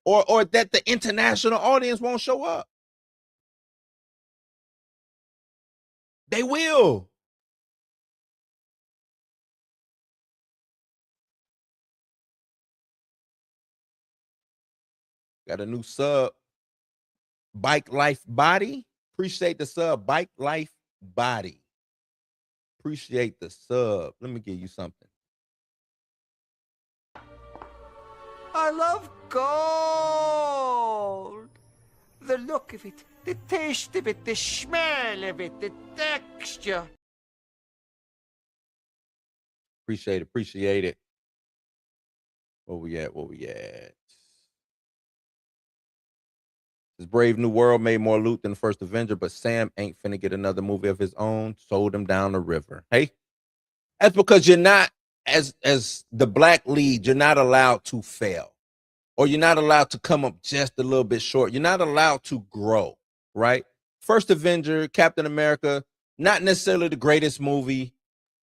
Or that the international audience won't show up. They will. Got a new sub. Bike Life Body. Appreciate the sub. Bike Life Body. Appreciate the sub. Let me give you something. I love gold. The look of it, the taste of it, the smell of it, the texture. Appreciate it. Where we at? This Brave New World made more loot than the first Avenger, but Sam ain't finna get another movie of his own. Sold him down the river. Hey, that's because you're not, as the black lead, you're not allowed to fail. Or you're not allowed to come up just a little bit short. You're not allowed to grow, right? First Avenger, Captain America, not necessarily the greatest movie,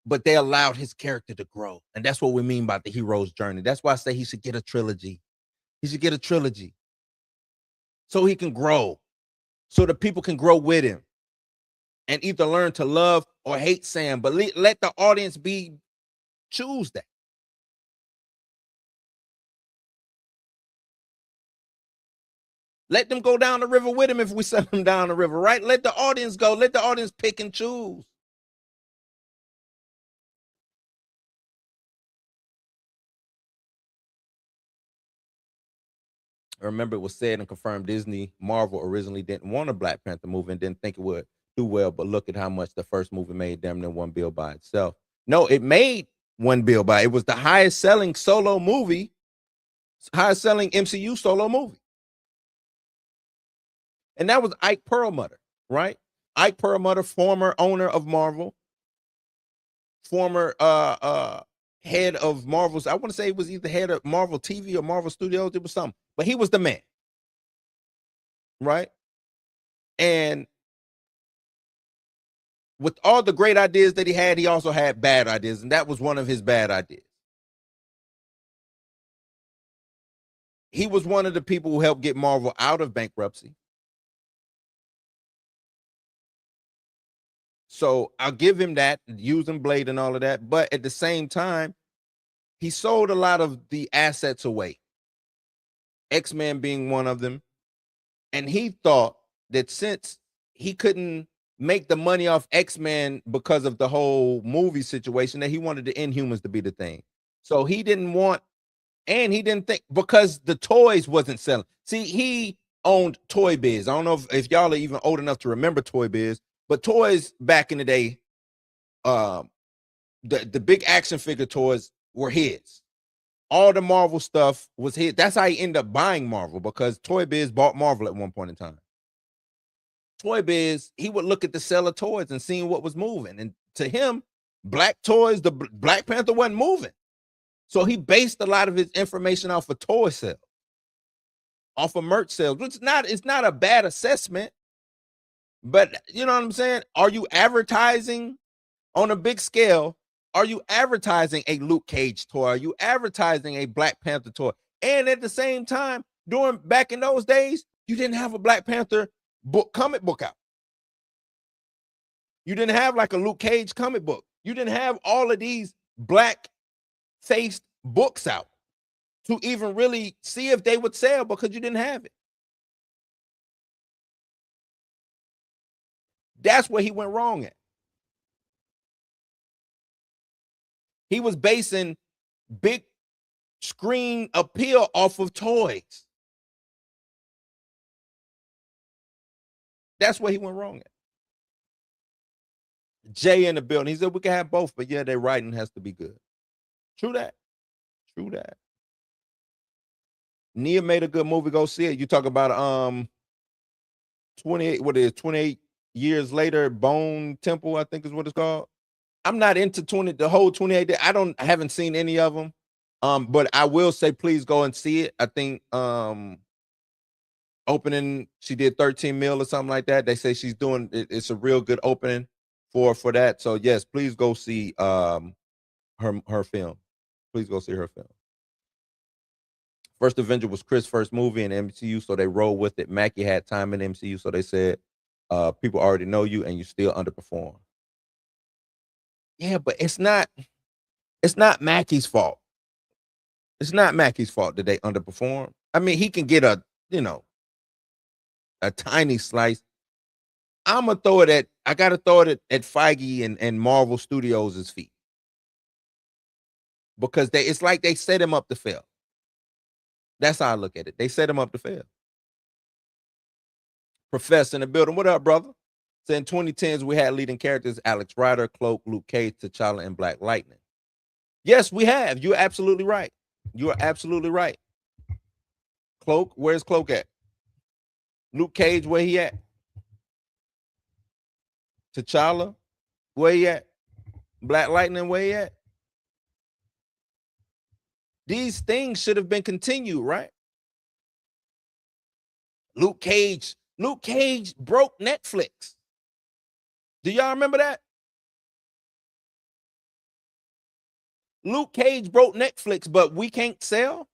but they allowed his character to grow. And that's what we mean by the hero's journey. That's why I say he should get a trilogy. He should get a trilogy so he can grow, so the people can grow with him and either learn to love or hate Sam. But let the audience choose that. Let them go down the river with him if we send them down the river, right? Let the audience go. Let the audience pick and choose. I remember it was said and confirmed Marvel originally didn't want a Black Panther movie and didn't think it would do well, but look at how much the first movie made damn near $1 billion by itself. No, it made $1 billion by it. Was the highest selling solo movie, highest selling MCU solo movie. And that was Ike Perlmutter, right? Ike Perlmutter, former owner of Marvel, former head of Marvel's. I want to say he was either head of Marvel TV or Marvel Studios. It was something, but he was the man, right? And with all the great ideas that he also had bad ideas, and that was one of his bad ideas. He was one of the people who helped get Marvel out of bankruptcy. So I'll give him that, using Blade and all of that. But at the same time, he sold a lot of the assets away, X-Men being one of them. And he thought that since he couldn't make the money off X-Men because of the whole movie situation, that he wanted the Inhumans to be the thing. So he didn't want, and he didn't think, because the toys wasn't selling. See, he owned Toy Biz. I don't know if y'all are even old enough to remember Toy Biz, but toys back in the day, the big action figure toys were his. All the Marvel stuff was his. That's how he ended up buying Marvel, because Toy Biz bought Marvel at one point in time. Toy Biz, he would look at the sell of toys and seeing what was moving. And to him, black toys, the Black Panther wasn't moving. So he based a lot of his information off of toy sales, off of merch sales, which it's not a bad assessment. But you know what I'm saying? Are you advertising on a big scale? Are you advertising a Luke Cage toy? Are you advertising a Black Panther toy? And at the same time, back in those days, you didn't have a Black Panther comic book out. You didn't have like a Luke Cage comic book. You didn't have all of these black-faced books out to even really see if they would sell, because you didn't have it. That's where he went wrong at. He was basing big screen appeal off of toys. That's where he went wrong at. Jay in the building. He said we can have both, but yeah, their writing has to be good. True that. True that. Nia made a good movie. Go see it. You talk about 28 years later, Bone Temple, I think is what it's called. I'm not into the whole 28 day. I haven't seen any of them. But I will say please go and see it. I think opening, she did 13 mil or something like that. They say she's doing it's a real good opening for that. So yes, please go see her film. Please go see her film. First Avenger was Chris' first movie in the MCU, so they rolled with it. Mackie had time in the MCU, so they said people already know you and you still underperform. Yeah, but it's not Mackie's fault. It's not Mackie's fault that they underperform. I mean, he can get a tiny slice. I gotta throw it at Feige and Marvel Studios' feet. Because it's like they set him up to fail. That's how I look at it. They set him up to fail. Professor in the building. What up, brother? So in 2010s, we had leading characters Alex Rider, Cloak, Luke Cage, T'Challa, and Black Lightning. Yes, we have. You're absolutely right. You are absolutely right. Cloak, where's Cloak at? Luke Cage, where he at? T'Challa, where he at? Black Lightning, where he at? These things should have been continued, right? Luke Cage broke Netflix. Do y'all remember that? Luke Cage broke Netflix, but we can't sell?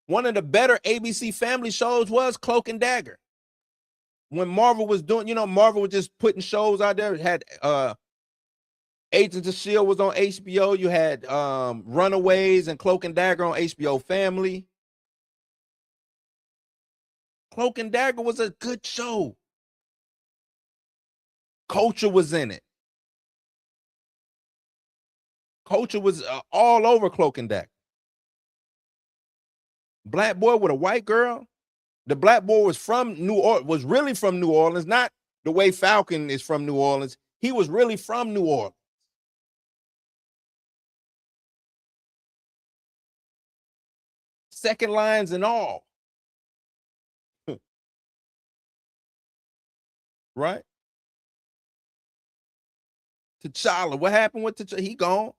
One of the better ABC family shows was Cloak and Dagger. When Marvel was doing, Marvel was just putting shows out there. It had Agents of S.H.I.E.L.D. was on HBO. You had Runaways and Cloak and Dagger on HBO Family. Cloak and Dagger was a good show. Culture was in it. Culture was all over Cloak and Dagger. Black boy with a white girl. The black boy was really from New Orleans, not the way Falcon is from New Orleans. He was really from New Orleans. Second lines and all. Right? T'Challa. What happened with T'Challa? He gone.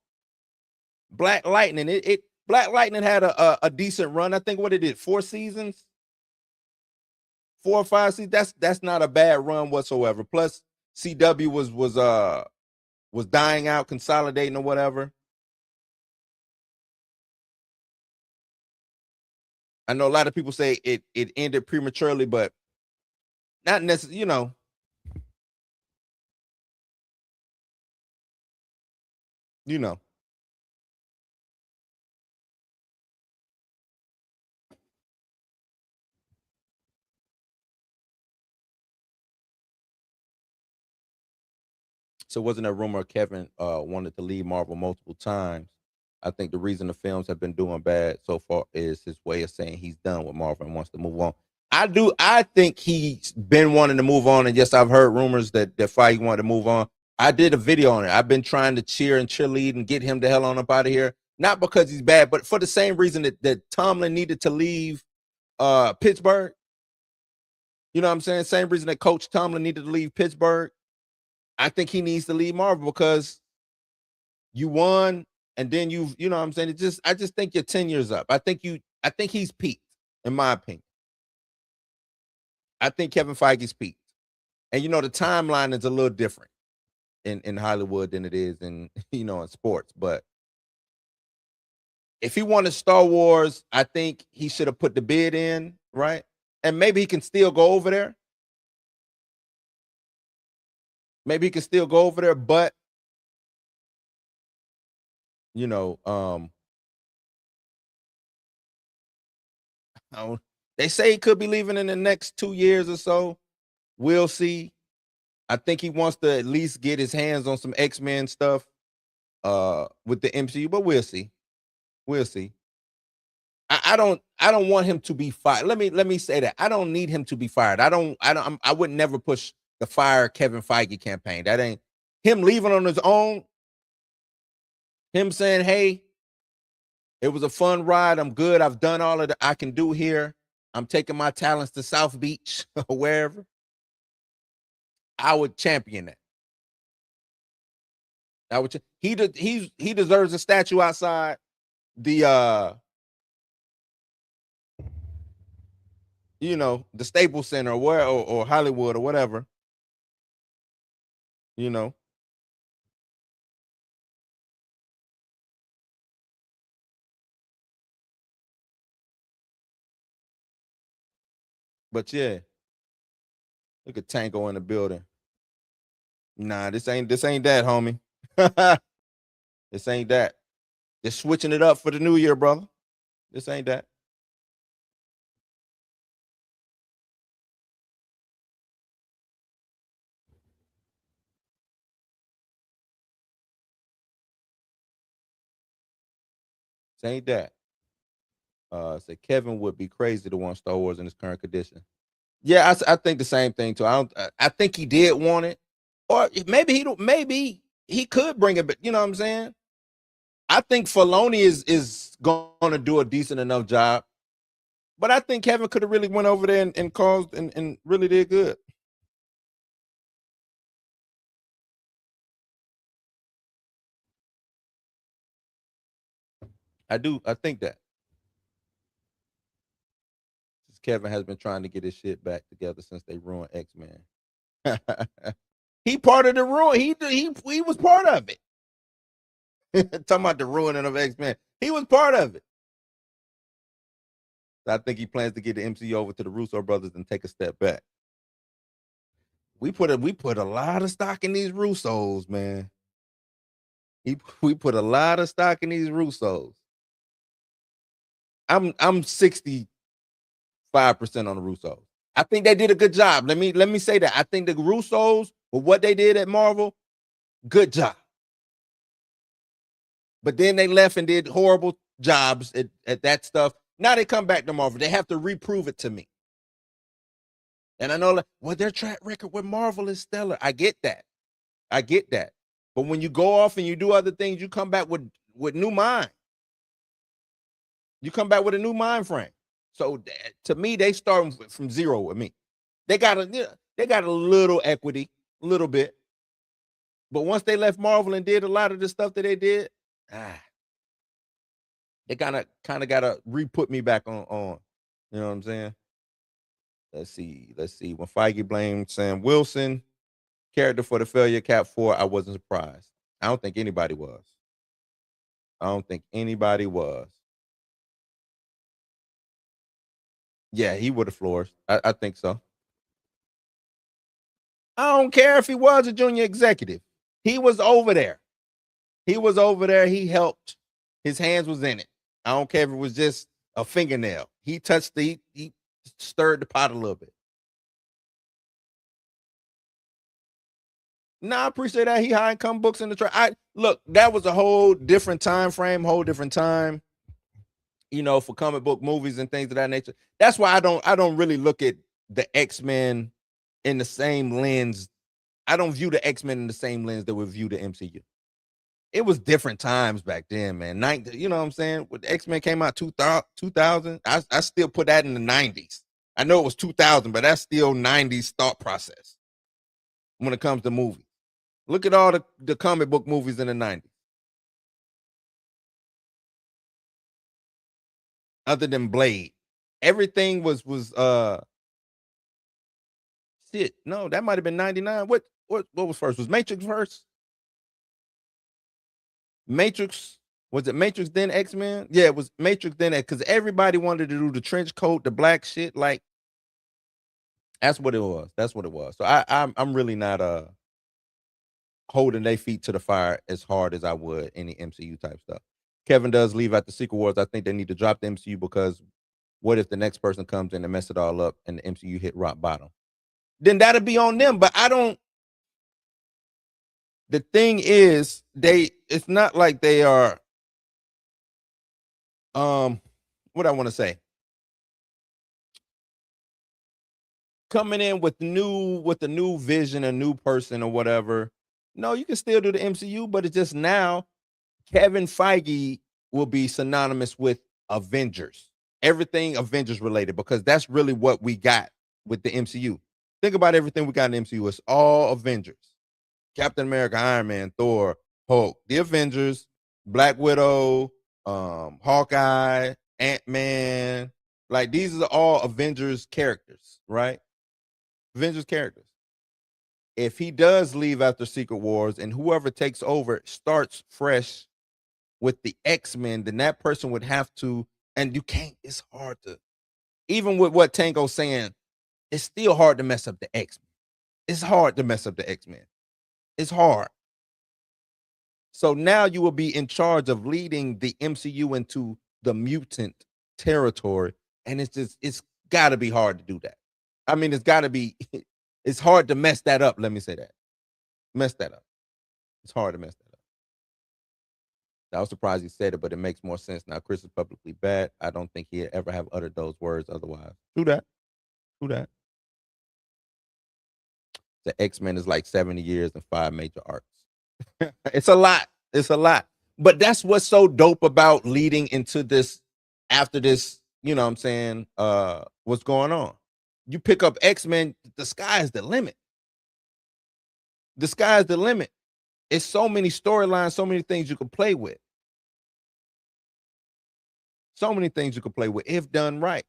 Black Lightning. Black Lightning had a decent run. I think what it did, 4 seasons. 4 or 5 seasons. That's not a bad run whatsoever. Plus, CW was dying out, consolidating or whatever. I know a lot of people say it ended prematurely, but not necessarily, So wasn't a rumor Kevin wanted to leave Marvel multiple times? I think the reason the films have been doing bad so far is his way of saying he's done with Marvel and wants to move on. I think he's been wanting to move on, and yes, I've heard rumors that Feige wanted to move on. I did a video on it. I've been trying to cheer and cheerlead and get him the hell on up out of here. Not because he's bad, but for the same reason that Tomlin needed to leave Pittsburgh. You know what I'm saying? Same reason that Coach Tomlin needed to leave Pittsburgh. I think he needs to leave Marvel because you won, and then you know what I'm saying? I just think your tenure's up. I think he's peaked, in my opinion. I think Kevin Feige's peaked. And the timeline is a little different in Hollywood than it is in in sports. But if he wanted Star Wars, I think he should have put the bid in, right? And maybe he can still go over there. Maybe he can still go over there, but I don't, They say he could be leaving in the next 2 years or so. We'll see. I think he wants to at least get his hands on some X-Men stuff with the MCU, but we'll see. We'll see. I don't want him to be fired. Let me say that. I don't need him to be fired. I would never push the fire Kevin Feige campaign. That ain't him leaving on his own. Him saying, "Hey, it was a fun ride. I'm good. I've done all of that I can do here. I'm taking my talents to South Beach or wherever." I would champion that. He deserves a statue outside the the Staples Center or Hollywood or whatever. But yeah, look at Tango in the building. Nah, this ain't that, homie. This ain't that. Just switching it up for the new year, brother. This ain't that. This ain't that. Say Kevin would be crazy to want Star Wars in his current condition. Yeah, I think the same thing too. I think he did want it, or maybe he could bring it, but you know what I'm saying. I think Filoni is going to do a decent enough job, but I think Kevin could have really went over there and caused and really did good. I think that. Kevin has been trying to get his shit back together since they ruined X-Men. He part of the ruin. He was part of it. Talking about the ruining of X-Men. He was part of it. I think he plans to get the MCU over to the Russo brothers and take a step back. We put a lot of stock in these Russos, man. We put a lot of stock in these Russos. I'm 65% on the Russos. I think they did a good job. Let me say that. I think the Russos, with what they did at Marvel, good job. But then they left and did horrible jobs at that stuff. Now they come back to Marvel. They have to reprove it to me. And I know, their track record with Marvel is stellar. I get that. But when you go off and you do other things, you come back with new mind. You come back with a new mind frame. So to me, they start from zero with me. They got a little equity, a little bit. But once they left Marvel and did a lot of the stuff that they did, they kind of got to re-put me back on. You know what I'm saying? Let's see. When Feige blamed Sam Wilson character for the failure of Cap 4, I wasn't surprised. I don't think anybody was. Yeah, he would have flourished. I think so. I don't care if he was a junior executive. He was over there. He helped. His hands was in it. I don't care if it was just a fingernail. He touched he stirred the pot a little bit. I appreciate that. He hiding comic books in the trash. Look, that was a whole different time frame, whole different time. For comic book movies and things of that nature. That's why I don't really look at the X-Men in the same lens. I don't view the X-Men in the same lens that we view the MCU. It was different times back then, man. You know what I'm saying? When the X-Men came out 2000, I still put that in the 90s. I know it was 2000, but that's still 90s thought process when it comes to movies. Look at all the comic book movies in the 90s. Other than Blade, everything was shit. No, that might have been 99. What was first? Was Matrix first? Matrix, was it Matrix then X-Men? Yeah, it was Matrix then, because everybody wanted to do the trench coat, the black shit. Like, that's what it was. So I'm really not holding their feet to the fire as hard as I would any MCU type stuff. Kevin does leave at the Secret Wars. I think they need to drop the MCU because What if the next person comes in and mess it all up and the MCU hit rock bottom? Then that'll be on them. But I don't. The thing is, it's not like they are. What I want to say. Coming in with a new vision, a new person or whatever. No, you can still do the MCU, but it's just now Kevin Feige will be synonymous with Avengers. Everything Avengers related, because that's really what we got with the MCU. Think about everything we got in the MCU. It's all Avengers. Captain America, Iron Man, Thor, Hulk, the Avengers, Black Widow, Hawkeye, Ant-Man. Like, these are all Avengers characters, right? Avengers characters. If he does leave after Secret Wars and whoever takes over starts fresh with the X-Men, then that person would have to, and you can't, it's hard to, even with what Tango's saying, it's still hard to mess up the X-Men. It's hard to mess up the X-Men. It's hard. So now you will be in charge of leading the MCU into the mutant territory. And it's got to be hard to do that. I mean, it's got to be, it's hard to mess that up. Let me say that. Mess that up. It's hard to mess that up. I was surprised he said it, but it makes more sense now. Chris is publicly bad. I don't think he'd ever have uttered those words otherwise. True that. True that. The X-Men is like 70 years and 5 major arcs. It's a lot. It's a lot. But that's what's so dope about leading into this, after this, you know what I'm saying, what's going on. You pick up X-Men, the sky is the limit. The sky is the limit. It's so many storylines, so many things you can play with. So many things you can play with if done right.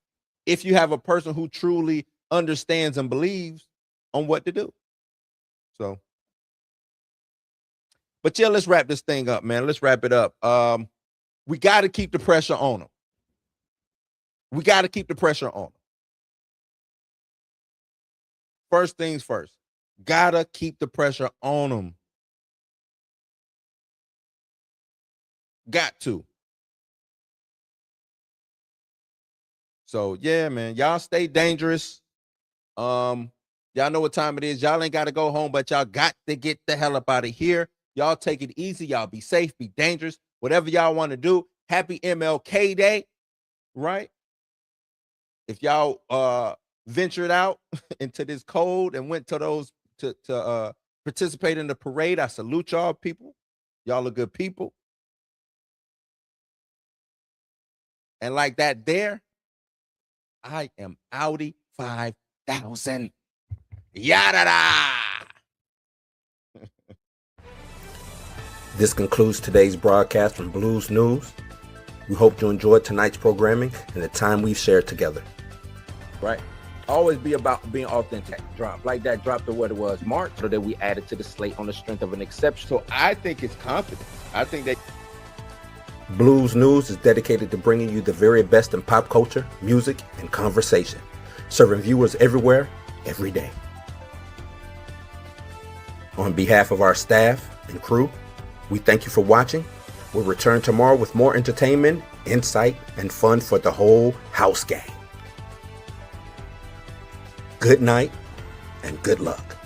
If you have a person who truly understands and believes on what to do. So, but yeah, let's wrap this thing up, man. Let's wrap it up. We got to keep the pressure on them. We got to keep the pressure on them. First things first. Gotta keep the pressure on them. Got to. So yeah, man, y'all stay dangerous. Y'all know what time it is. Y'all ain't got to go home, but y'all got to get the hell up out of here. Y'all take it easy. Y'all be safe, be dangerous. Whatever y'all want to do. Happy MLK Day, right? If y'all ventured out into this cold and went to those to participate in the parade, I salute y'all people. Y'all are good people. And like that there, I am Audi 5000. Yada! This concludes today's broadcast from Blues News. We hope you enjoyed tonight's programming and the time we've shared together. Right? Always be about being authentic. Drop like that. Drop to what it was, March, so that we added to the slate on the strength of an exception. So I think it's confidence. I think that Blues News is dedicated to bringing you the very best in pop culture, music, and conversation, serving viewers everywhere, every day. On behalf of our staff and crew, we thank you for watching. We'll return tomorrow with more entertainment, insight, and fun for the whole house gang. Good night and good luck.